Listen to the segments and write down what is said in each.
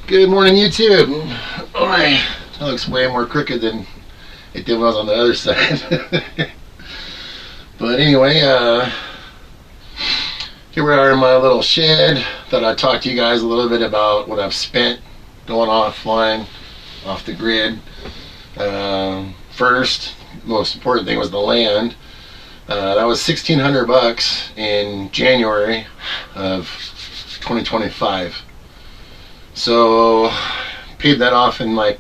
Good morning, YouTube. Oh, that looks way more crooked than it did when I was on the other side. But anyway, here we are in my little shed. Thought I'd talk to you guys a little bit about what I've spent going offline, off the grid. First, most important thing was the land. That was $1,600 in January of 2025. So paid that off in I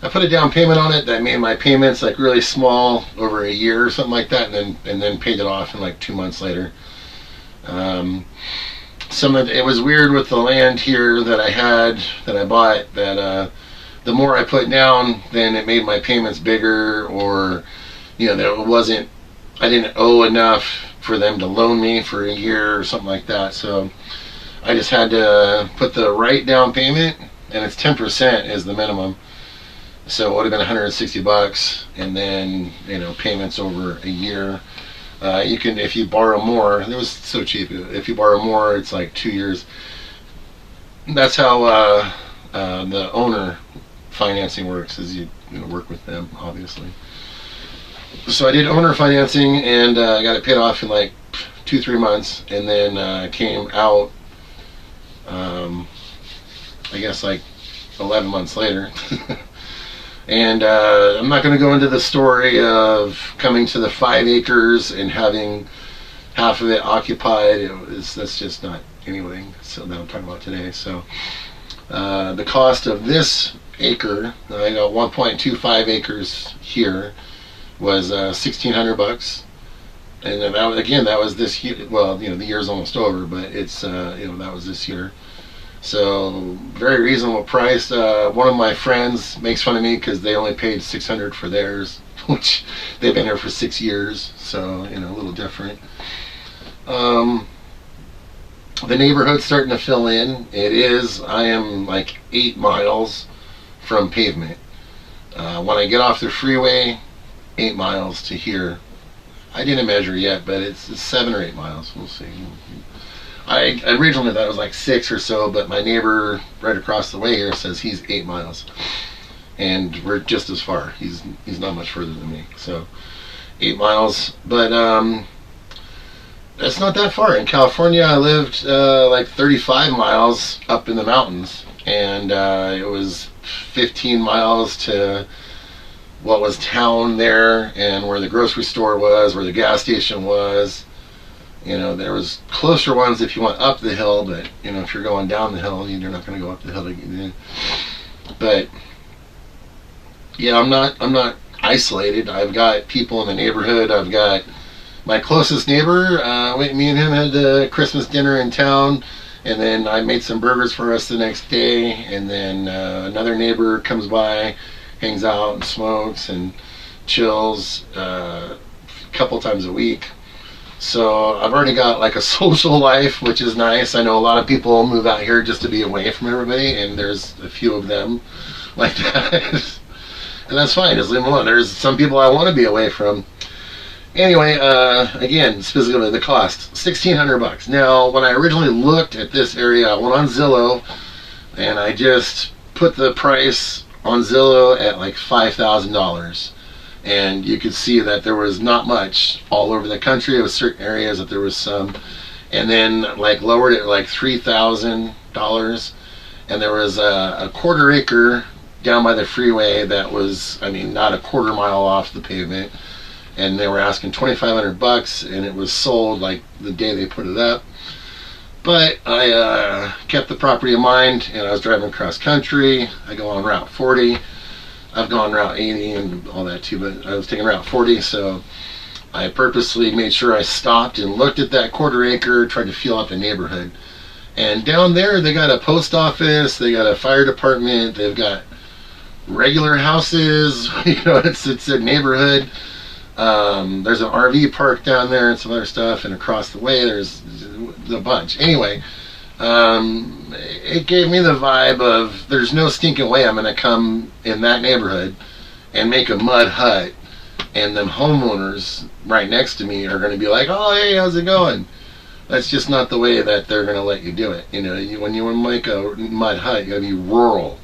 put a down payment on it that made my payments really small over a year or something like that, and then paid it off in 2 months later. It was weird with the land here that I bought, that the more I put down, then it made my payments bigger, or that I didn't owe enough for them to loan me for a year or something like that. So I just had to put the right down payment, and it's 10% is the minimum. So it would have been $160, and then payments over a year. You can, if you borrow more, it was so cheap. If you borrow more, it's 2 years. That's how the owner financing works. Is you work with them, obviously. So I did owner financing, and I got it paid off in 2-3 months, and then came out. I guess 11 months later. And I'm not going to go into the story of coming to the 5 acres and having half of it occupied. That's just not anything that I'm talking about today. So the cost of this acre, I got 1.25 acres here, was $1,600. And then that was this year. Well, the year's almost over, but it's that was this year. So very reasonable price. One of my friends makes fun of me because they only paid $600 for theirs, which they've been here for 6 years. So a little different. The neighborhood's starting to fill in. I am 8 miles from pavement. When I get off the freeway, 8 miles to here. I didn't measure yet, but it's 7 or 8 miles. We'll see. I originally thought it was 6 or so, but my neighbor right across the way here says he's 8 miles, and we're just as far. He's not much further than me, so 8 miles. But that's not that far. In California, I lived 35 miles up in the mountains, and it was 15 miles to what was town there, and where the grocery store was, where the gas station was. There was closer ones if you went up the hill, but if you're going down the hill, you're not going to go up the hill to get in. But yeah, I'm not isolated. I've got people in the neighborhood. I've got my closest neighbor. Me and him had the Christmas dinner in town, and then I made some burgers for us the next day. And then another neighbor comes by, hangs out and smokes and chills a couple times a week. So I've already got a social life, which is nice. I know a lot of people move out here just to be away from everybody, and there's a few of them like that. And that's fine, just leave them alone. There's some people I want to be away from. Anyway, again, specifically the cost, $1,600. Now, when I originally looked at this area, I went on Zillow, and I just put the price on Zillow at $5,000. And you could see that there was not much all over the country. It was certain areas that there was some, and then lowered it $3,000. And there was a quarter acre down by the freeway that was, not a quarter mile off the pavement, and they were asking $2,500, and it was sold the day they put it up. But I kept the property in mind, and I was driving cross country. I go on Route 40. I've gone Route 80 and all that too, but I was taking Route 40, so I purposely made sure I stopped and looked at that quarter acre, tried to feel out the neighborhood. And down there, they got a post office, they got a fire department, they've got regular houses, it's a neighborhood. There's an RV park down there and some other stuff, and across the way, there's a bunch. Anyway, it gave me the vibe of there's no stinking way I'm going to come in that neighborhood and make a mud hut, and them homeowners right next to me are going to be like, oh, hey, how's it going? That's just not the way that they're going to let you do it. When you want to make a mud hut, you got to be rural.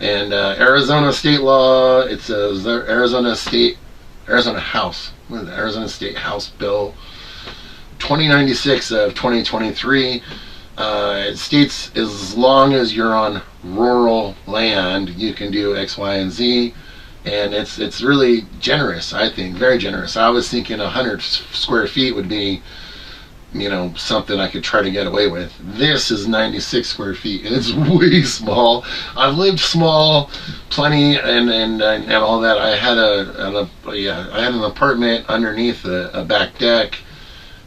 And Arizona state law, it's Arizona House, what is it? Arizona State House Bill 2096 of 2023. It states as long as you're on rural land, you can do X, Y, and Z. And it's really generous, I think, very generous. I was thinking 100 square feet would be, something I could try to get away with. This is 96 square feet, and it's way small. I've lived small, plenty, and all that. I had I had an apartment underneath a back deck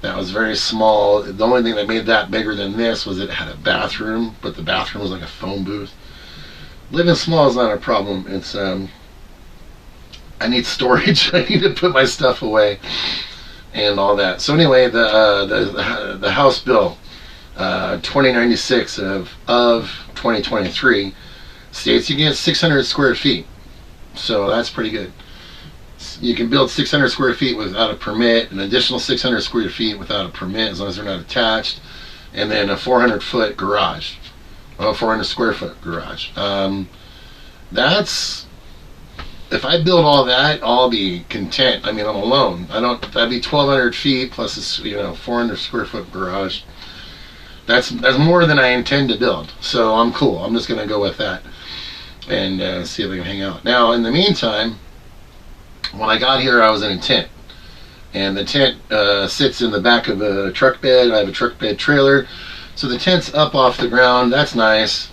that was very small. The only thing that made that bigger than this was it had a bathroom, but the bathroom was like a phone booth. Living small is not a problem. It's I need storage. I need to put my stuff away and all that. So anyway, the House Bill 2096 of 2023 states you can get 600 square feet. So that's pretty good. You can build 600 square feet without a permit, an additional 600 square feet without a permit as long as they're not attached, and then a 400-foot garage, a 400 square foot garage. That's, if I build all that, I'll be content. I mean, I'm alone. That'd be 1,200 feet plus a 400 square foot garage. That's more than I intend to build. So I'm cool. I'm just gonna go with that and see if I can hang out. Now, in the meantime, when I got here, I was in a tent, and the tent sits in the back of a truck bed. I have a truck bed trailer, so the tent's up off the ground. That's nice.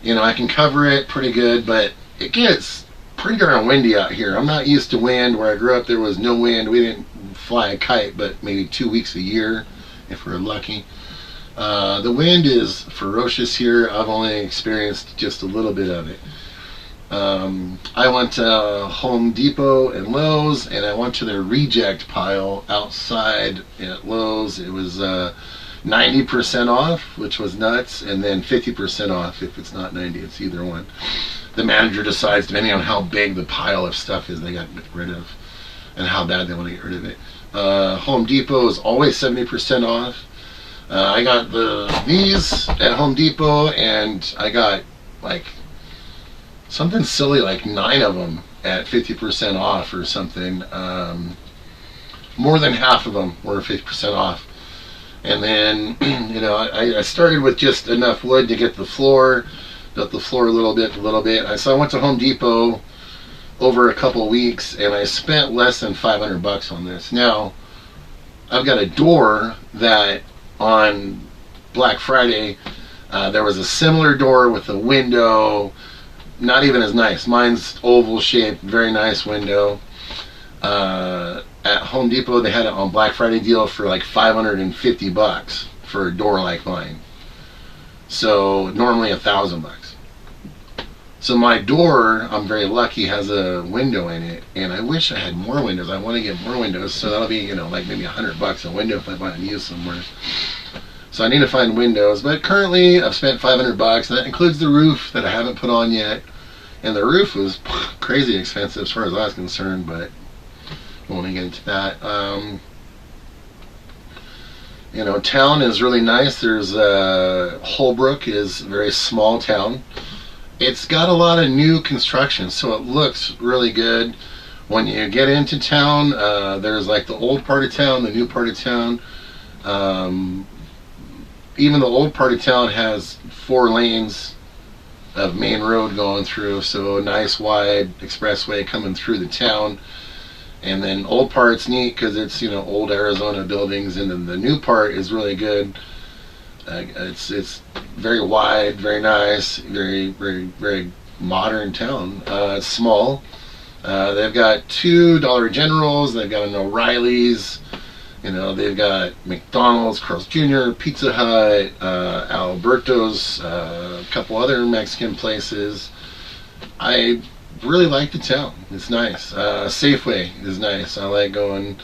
I can cover it pretty good, but it gets pretty darn windy out here. I'm not used to wind. Where I grew up, there was no wind. We didn't fly a kite, but maybe 2 weeks a year, if we're lucky. The wind is ferocious here. I've only experienced just a little bit of it. I went to Home Depot and Lowe's, and I went to their reject pile outside at Lowe's. It was 90% off, which was nuts, and then 50% off if it's not 90. It's either one. The manager decides, depending on how big the pile of stuff is they got rid of and how bad they want to get rid of it. Home Depot is always 70% off. I got these at Home Depot, and I got like something silly like 9 of them at 50% off or something. More than half of them were 50% off. And then, I started with just enough wood to get the floor, built the floor a little bit. So I went to Home Depot over a couple weeks, and I spent less than $500 on this. Now, I've got a door that on Black Friday, there was a similar door with a window, not even as nice. Mine's oval shaped, very nice window. At Home Depot, they had it on Black Friday deal for like $550 for a door like mine. So normally $1,000. So my door, I'm very lucky, has a window in it, and I wish I had more windows. I want to get more windows, so that'll be like maybe $100 a window if I buy a new somewhere. So I need to find windows, but currently I've spent $500, and that includes the roof that I haven't put on yet. And the roof was crazy expensive as far as I was concerned, but we won't get into that. Town is really nice. There's Holbrook is a very small town. It's got a lot of new construction, so it looks really good. When you get into town, there's like the old part of town, the new part of town. Even the old part of town has 4 lanes of main road going through, so a nice wide expressway coming through the town. And then old part's neat because it's old Arizona buildings, and then the new part is really good. It's very wide, very nice, very very very modern town. It's small. They've got 2 Dollar Generals. They've got an O'Reilly's. They've got McDonald's, Carl's Jr., Pizza Hut, Alberto's, a couple other Mexican places. I really like the town. It's nice. Safeway is nice. I like going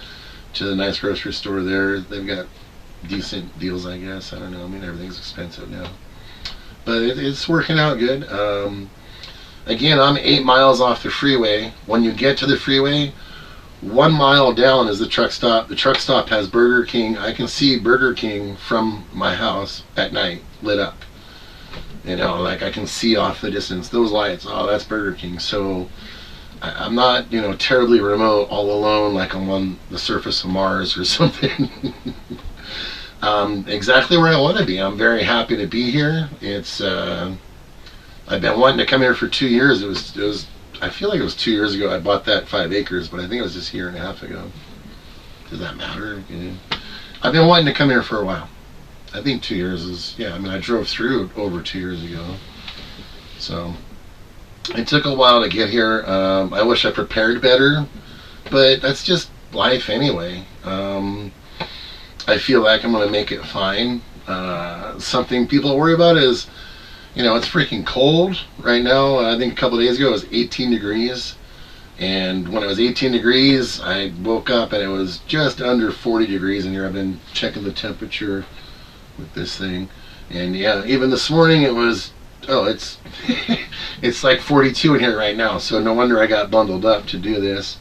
to the nice grocery store there. They've got decent deals, I guess. I don't know. I mean, everything's expensive now. But it's working out good. Again, I'm 8 miles off the freeway. When you get to the freeway, 1 mile down is the truck stop. The truck stop has Burger King. I can see Burger King from my house at night, lit up. Like I can see off the distance those lights. Oh, that's Burger King. So I'm not, terribly remote, all alone, like I'm on the surface of Mars or something. Exactly where I want to be. I'm very happy to be here. It's I've been wanting to come here for 2 years. It was I feel like it was 2 years ago I bought that 5 acres, but I think it was just a year and a half ago. Does that matter? I've been wanting to come here for a while. I think 2 years is, I drove through over 2 years ago. So it took a while to get here. I wish I prepared better, but that's just life anyway. I feel like I'm going to make it fine. Something people worry about is, it's freaking cold right now. I think a couple of days ago it was 18 degrees. And when it was 18 degrees, I woke up and it was just under 40 degrees in here. I've been checking the temperature with this thing. And even this morning it was, it's it's like 42 in here right now. So no wonder I got bundled up to do this.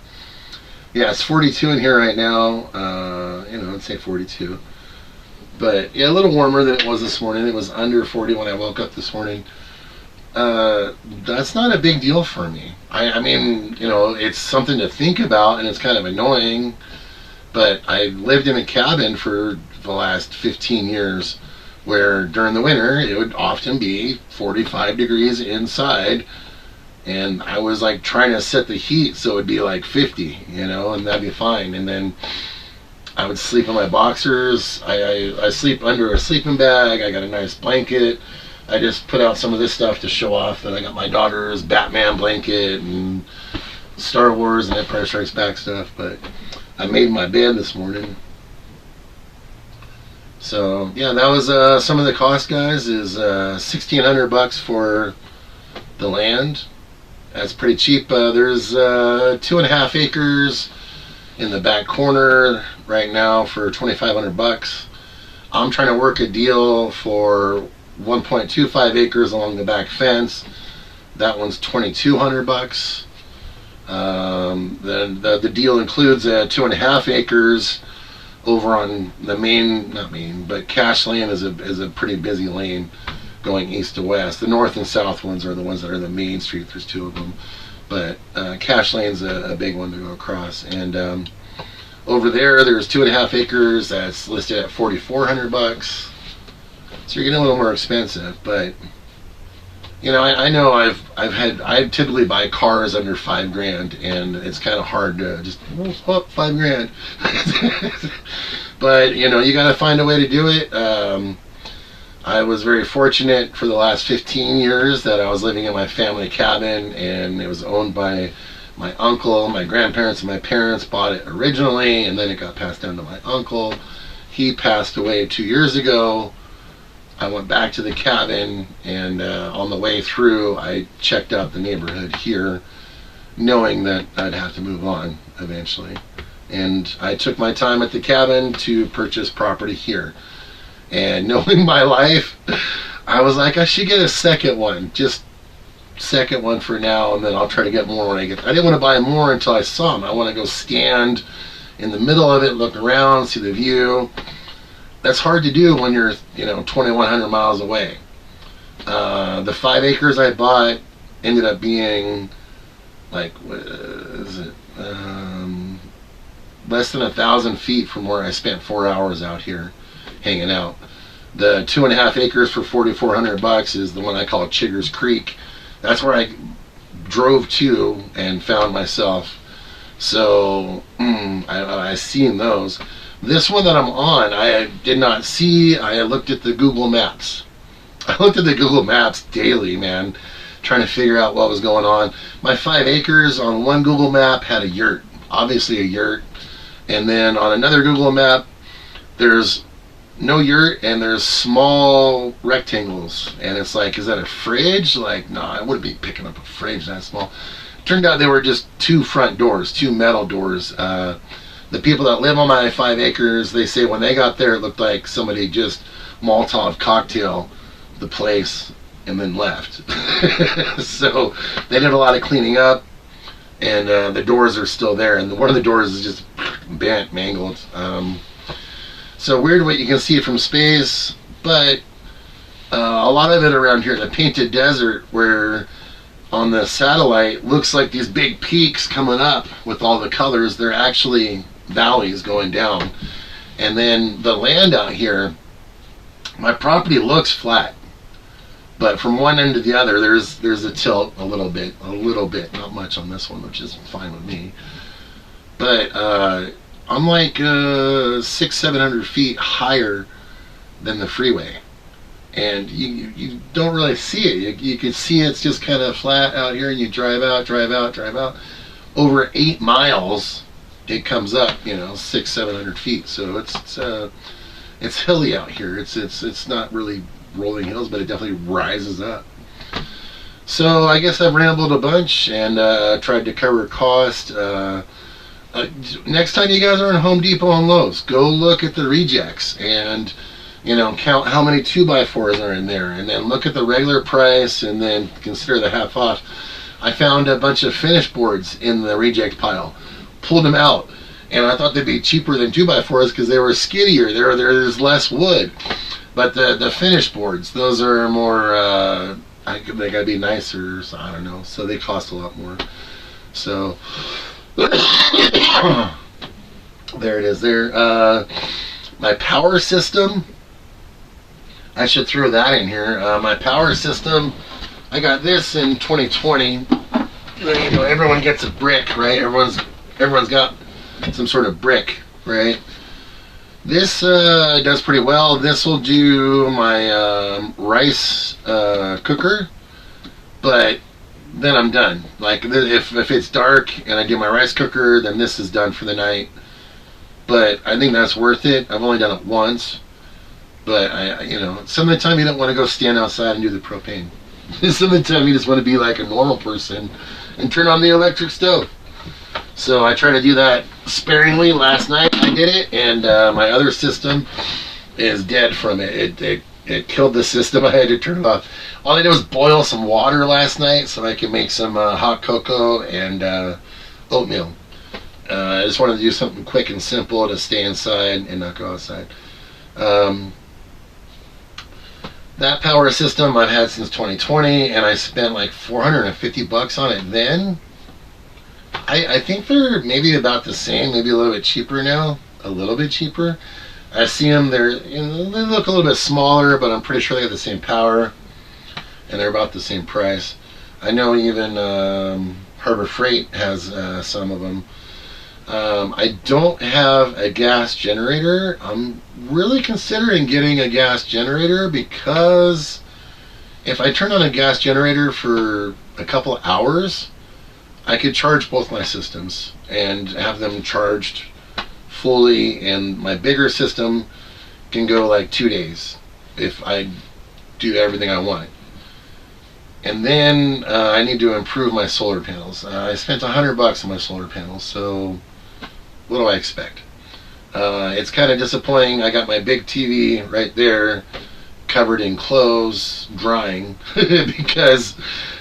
Yeah, it's 42 in here right now. Let's say 42. But a little warmer than it was this morning. It was under 40 when I woke up this morning. That's not a big deal for me. I mean, it's something to think about, and it's kind of annoying. But I lived in a cabin for the last 15 years, where during the winter it would often be 45 degrees inside, and I was like trying to set the heat so it'd be like 50, and that'd be fine. And then I would sleep in my boxers. I sleep under a sleeping bag. I got a nice blanket. I just put out some of this stuff to show off that I got my daughter's Batman blanket and Star Wars and Empire Strikes Back stuff. But I made my bed this morning. So that was some of the cost, guys. Is $1,600 for the land. That's pretty cheap. There's 2.5 acres in the back corner right now for $2,500. I'm trying to work a deal for 1.25 acres along the back fence. That one's $2,200. Then the deal includes 2.5 acres over on the Cash Lane is a pretty busy lane going east to west. The north and south ones are the ones that are the main street. There's 2 of them. But Cash Lane's a big one to go across. And over there's 2.5 acres that's listed at $4,400. So you're getting a little more expensive. But I know I typically buy cars under $5,000, and it's kind of hard to just $5,000. But you got to find a way to do it. I was very fortunate for the last 15 years that I was living in my family cabin, and it was owned by my uncle. My grandparents and my parents bought it originally, and then it got passed down to my uncle. He passed away 2 years ago. I went back to the cabin, and on the way through, I checked out the neighborhood here, knowing that I'd have to move on eventually. And I took my time at the cabin to purchase property here. And knowing my life, I was like, I should get a second one. Just second one for now, and then I'll try to get more when I get there. I didn't want to buy more until I saw them. I want to go stand in the middle of it, look around, see the view. That's hard to do when you're 2,100 miles away. The 5 acres I bought ended up being like, what is it, less than 1,000 feet from where I spent 4 hours out here hanging out. The 2.5 acres for $4,400 is the one I call Chiggers Creek. That's where I drove to and found myself. So I seen those. This one that I'm on, I did not see. I looked at the Google Maps. I looked at the Google Maps daily, man, trying to figure out what was going on. My 5 acres on one Google map had a yurt, obviously a yurt. And then on another Google map, there's no yurt and there's small rectangles. And it's like, is that a fridge? Like, no, I wouldn't be picking up a fridge that small. Turned out they were just 2 front doors, 2 metal doors. The people that live on my 5 acres, they say when they got there, it looked like somebody just Molotov cocktail the place and then left. So they did a lot of cleaning up. and the doors are still there, and one of the doors is just bent, mangled. So weird what you can see from space, but a lot of it around here, the Painted Desert, where on the satellite looks like these big peaks coming up with all the colors, they're actually valleys going down. And then the land out here, my property looks flat, but from one end to the other there's a tilt a little bit, not much on this one, which is fine with me. But I'm like 600-700 feet higher than the freeway, and you don't really see it. You can see it's just kind of flat out here, and you drive out. Over 8 miles, it comes up, 600-700 feet. So it's hilly out here. It's not really rolling hills, but it definitely rises up. So I guess I've rambled a bunch and tried to cover cost. Next time you guys are in Home Depot and Lowe's, go look at the rejects and count how many 2x4s are in there, and then look at the regular price, and then consider the half off. I found a bunch of finish boards in the reject pile, pulled them out, and I thought they'd be cheaper than 2x4s because they were skiddier. There's less wood, but the finish boards, those are more. They gotta be nicer. So I don't know. So they cost a lot more. So there it is. There. My power system. I should throw that in here. My power system, I got this in 2020. Everyone gets a brick, right? Everyone's got some sort of brick, right? This does pretty well. This will do my rice cooker, but then I'm done. Like if it's dark and I do my rice cooker, then this is done for the night. But I think that's worth it. I've only done it once. But some of the time you don't want to go stand outside and do the propane. Some of the time you just want to be like a normal person and turn on the electric stove. So I try to do that sparingly. Last night I did it, and my other system is dead from it. It killed the system. I had to turn it off. All I did was boil some water last night so I could make some hot cocoa and oatmeal. I just wanted to do something quick and simple to stay inside and not go outside. That power system I've had since 2020, and I spent like $450 on it then. I think they're maybe about the same, maybe a little bit cheaper now. A little bit cheaper. I see them, they look a little bit smaller, but I'm pretty sure they have the same power, and they're about the same price. I know even Harbor Freight has some of them. I don't have a gas generator. I'm really considering getting a gas generator because if I turn on a gas generator for a couple hours, I could charge both my systems and have them charged fully, and my bigger system can go like 2 days if I do everything I want. And then I need to improve my solar panels. I spent $100 on my solar panels, so what do I expect? It's kind of disappointing. I got my big TV right there covered in clothes, drying, because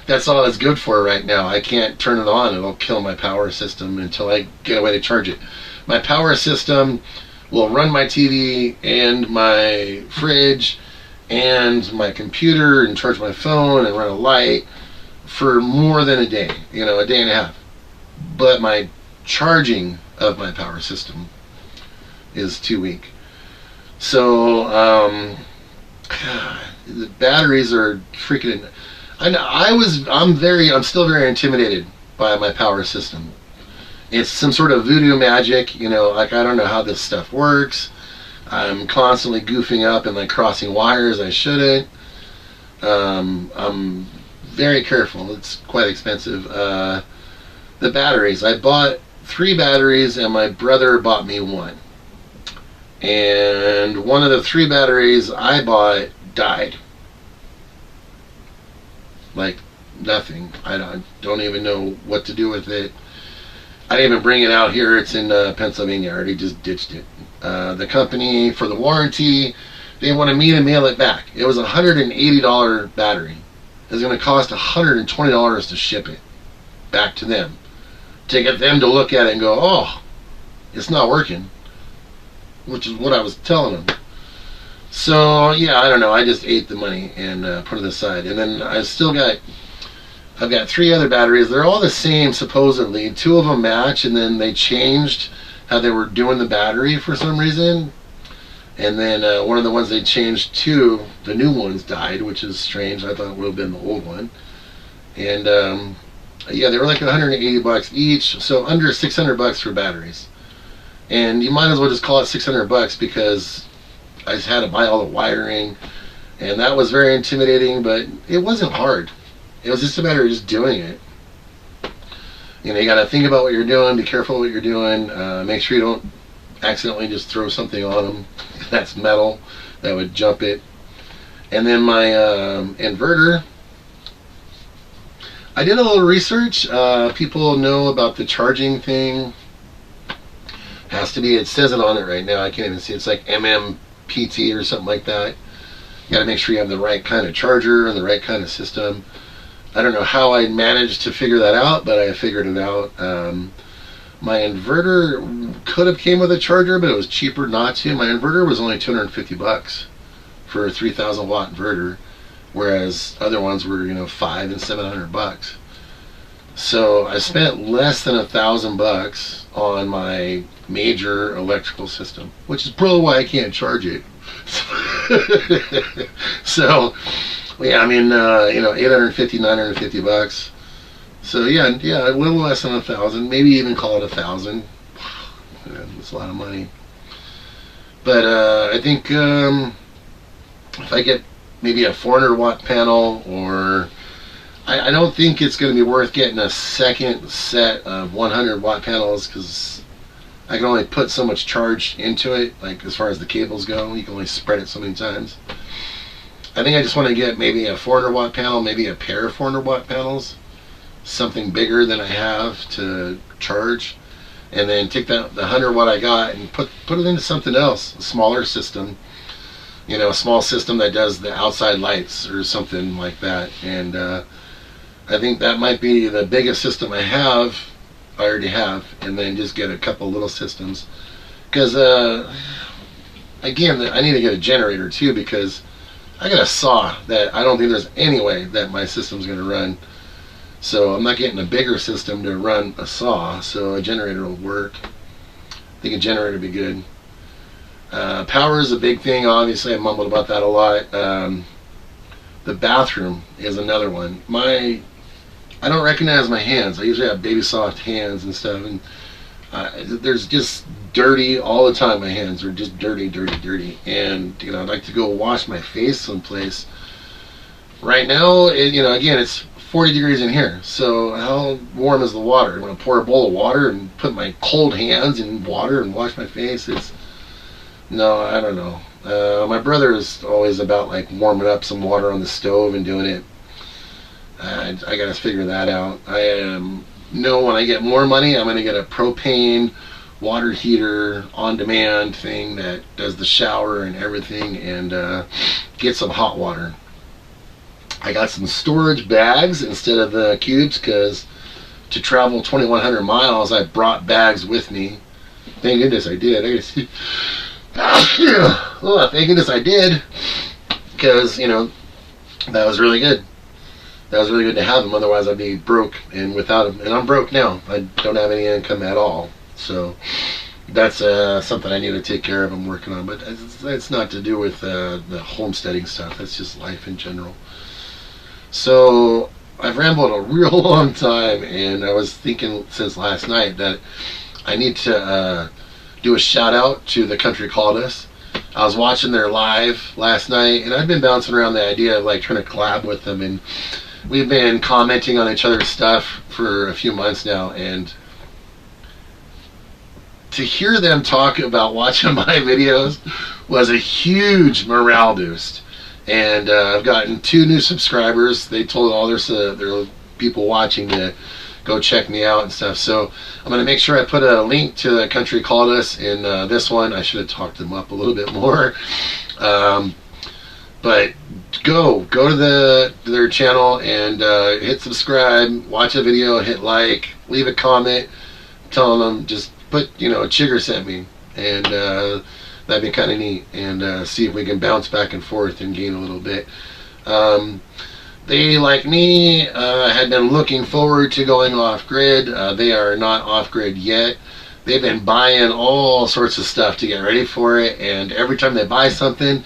that's all it's good for right now. I can't turn it on. It'll kill my power system until I get a way to charge it. My power system will run my TV and my fridge and my computer and charge my phone and run a light for more than a day, a day and a half. But my charging of my power system is too weak. So the batteries are freaking. I'm still very intimidated by my power system. It's some sort of voodoo magic, like I don't know how this stuff works. I'm constantly goofing up and like crossing wires I shouldn't. I'm very careful. It's quite expensive. The batteries. I bought 3 batteries and my brother bought me 1. And one of the 3 batteries I bought died. Like nothing. I don't even know what to do with it. I didn't even bring it out here. It's in Pennsylvania. I already just ditched it. The company, for the warranty, they wanted me to mail it back. It was a $180 battery. It was going to cost $120 to ship it back to them. to get them to look at it and go, oh, it's not working, which is what I was telling them. So yeah, I don't know. I just ate the money and put it aside, and then I've got 3 other batteries. They're all the same supposedly. 2 of them match, and then they changed how they were doing the battery for some reason. And then one of the ones they changed to, the new ones died, which is strange. I thought it would have been the old one. And yeah, they were like $180 each, so under $600 for batteries. And you might as well just call it $600 because I just had to buy all the wiring, and that was very intimidating. But it wasn't hard. It was just a matter of just doing it. You know, you got to think about what you're doing, be careful what you're doing, make sure you don't accidentally just throw something on them that's metal that would jump it. And then my inverter, I did a little research. People know about the charging thing. Has to be, it says it on it right now, I can't even see, it's like MMPT or something like that. You got to make sure you have the right kind of charger and the right kind of system. I don't know how I managed to figure that out, but I figured it out. My inverter could have came with a charger, but it was cheaper not to. My inverter was only $250 for a 3,000 watt inverter, whereas other ones were, you know, $500 and $700. So I spent less than $1,000 on my major electrical system, which is probably why I can't charge it. So yeah, I mean, you know, $850, $950. So yeah, a little less than 1,000, maybe even call it 1,000. That's a lot of money. But I think if I get maybe a 400 watt panel, or I don't think it's going to be worth getting a second set of 100 watt panels, because I can only put so much charge into it. Like as far as the cables go, you can only spread it so many times. I think I just want to get maybe a 400 watt panel, maybe a pair of 400 watt panels, something bigger than I have to charge, and then take the 100 watt I got and put it into something else, a smaller system, you know, a small system that does the outside lights or something like that. And I think that might be the biggest system I already have, and then just get a couple little systems, because again, I need to get a generator too, because I got a saw that I don't think there's any way that my system's going to run. So I'm not getting a bigger system to run a saw, so a generator will work. I think a generator would be good. Power is a big thing, obviously. I mumbled about that a lot. The bathroom is another one. I don't recognize my hands. I usually have baby soft hands and stuff, and there's just dirty all the time. My hands are just dirty. And you know, I'd like to go wash my face someplace. Right now, you know, again, it's 40 degrees in here, so how warm is the water? I'm going to pour a bowl of water and put my cold hands in water and wash my face. No, I don't know. My brother is always about like warming up some water on the stove and doing it. I got to figure that out. I know when I get more money, I'm going to get a propane water heater on demand thing that does the shower and everything, and get some hot water. I got some storage bags instead of the cubes, because to travel 2,100 miles, I brought bags with me. Thank goodness I did. Oh, thank goodness I did, because, you know, that was really good. That was really good to have them. Otherwise, I'd be broke and without them. And I'm broke now. I don't have any income at all. So that's something I need to take care of. I'm working on, but it's not to do with the homesteading stuff. That's just life in general. So I've rambled a real long time, and I was thinking since last night that I need to do a shout out to The Country Called Us. I was watching their live last night, and I've been bouncing around the idea of like trying to collab with them, and we've been commenting on each other's stuff for a few months now, and to hear them talk about watching my videos was a huge morale boost. And I've gotten 2 new subscribers. They told all their people watching to go check me out and stuff. So I'm going to make sure I put a link to The Country Called Us in this one. I should have talked them up a little bit more. But go to their channel and hit subscribe, watch a video, hit like, leave a comment, telling them just put Chigger sent me, and that'd be kind of neat, and see if we can bounce back and forth and gain a little bit. They, like me, had been looking forward to going off grid. They are not off grid yet. They've been buying all sorts of stuff to get ready for it, and every time they buy something,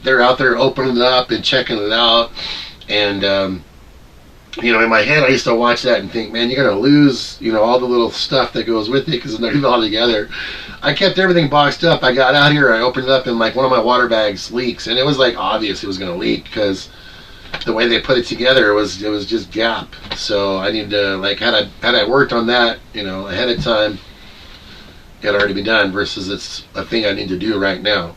they're out there opening it up and checking it out. And in my head, I used to watch that and think, man, you're gonna lose all the little stuff that goes with it because they're all together. I kept everything boxed up. I got out here, I opened it up, and like one of my water bags leaks, and it was like obvious it was gonna leak because the way they put it together was just gap. So I needed to, like, had I worked on that ahead of time, it already be done, versus it's a thing I need to do right now.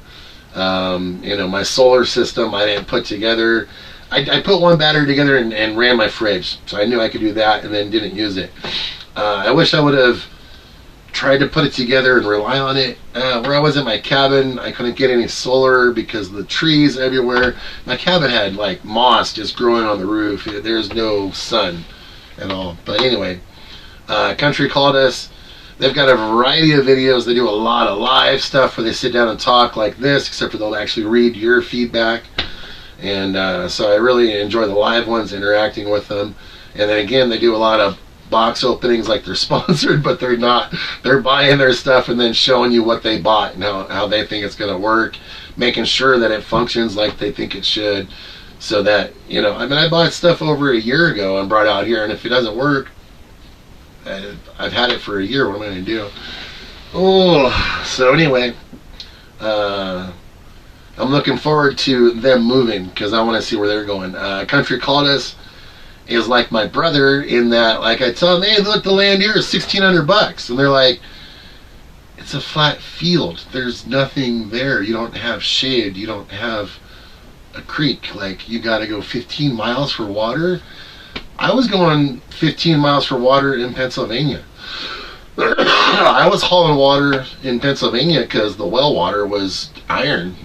My solar system I didn't put together. I put one battery together and ran my fridge, so I knew I could do that, and then didn't use it. I wish I would have tried to put it together and rely on it. Where I was in my cabin, I couldn't get any solar because of the trees everywhere. My cabin had like moss just growing on the roof. There's no sun at all. But anyway, Country called us. They've got a variety of videos. They do a lot of live stuff where they sit down and talk like this, except for they'll actually read your feedback. And so I really enjoy the live ones, interacting with them. And then again, they do a lot of box openings, like they're sponsored, but they're not. They're buying their stuff and then showing you what they bought and how they think it's going to work, making sure that it functions like they think it should. So that, I bought stuff over a year ago and brought out here, and if it doesn't work, I've had it for a year. What am I going to do? Oh, so anyway, I'm looking forward to them moving because I want to see where they're going. Country called us. Is like my brother in that, like, I tell them, hey, look, the land here is $1,600, and they're like, it's a flat field. There's nothing there. You don't have shade. You don't have a creek. Like, you got to go 15 miles for water. I was going 15 miles for water in Pennsylvania. I was hauling water in Pennsylvania because the well water was iron.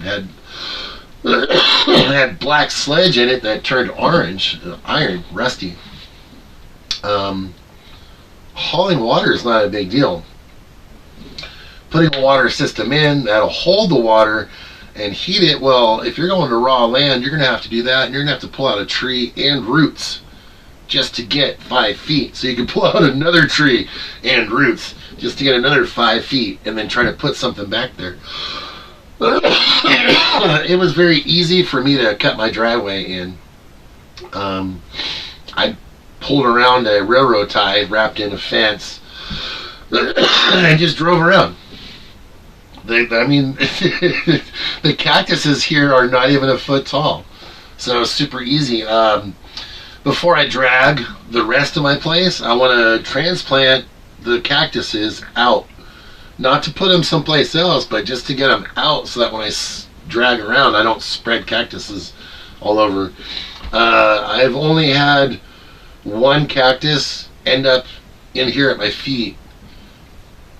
It had black sludge in it that turned orange, iron, rusty. Hauling water is not a big deal. Putting a water system in that'll hold the water and heat it, well, if you're going to raw land, you're going to have to do that, and you're going to have to pull out a tree and roots just to get 5 feet. So you can pull out another tree and roots just to get another 5 feet, and then try to put something back there. It was very easy for me to cut my driveway in. I pulled around a railroad tie wrapped in a fence and just drove around. The cactuses here are not even a foot tall, so it's super easy. Before I drag the rest of my place, I want to transplant the cactuses out. Not to put them someplace else, but just to get them out so that when I drag around, I don't spread cactuses all over. I've only had one cactus end up in here at my feet,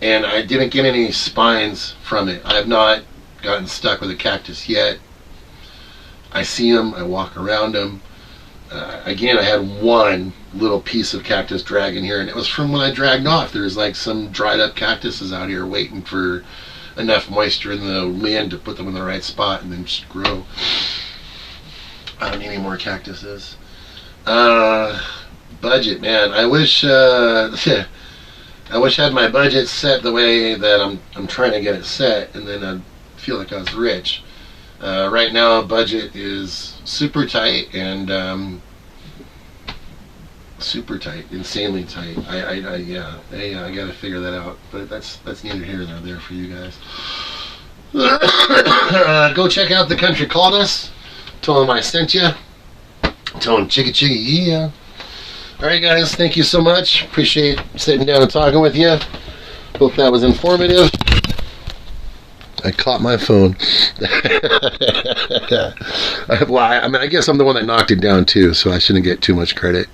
and I didn't get any spines from it. I have not gotten stuck with a cactus yet. I see them, I walk around them. Again, I had one little piece of cactus drag in here, and it was from when I dragged off. There's like some dried up cactuses out here waiting for enough moisture in the land to put them in the right spot and then just grow. I don't need any more cactuses. Budget, man. I wish I had my budget set the way that I'm trying to get it set, and then I'd feel like I was rich. Right now, budget is super tight, and super tight, insanely tight. I gotta figure that out. But that's neither here nor there for you guys. Go check out The Country Called Us. Tell them I sent you. Tell them chicka chicka yeah. All right, guys. Thank you so much. Appreciate sitting down and talking with you. Hope that was informative. I caught my phone. I guess I'm the one that knocked it down too, so I shouldn't get too much credit.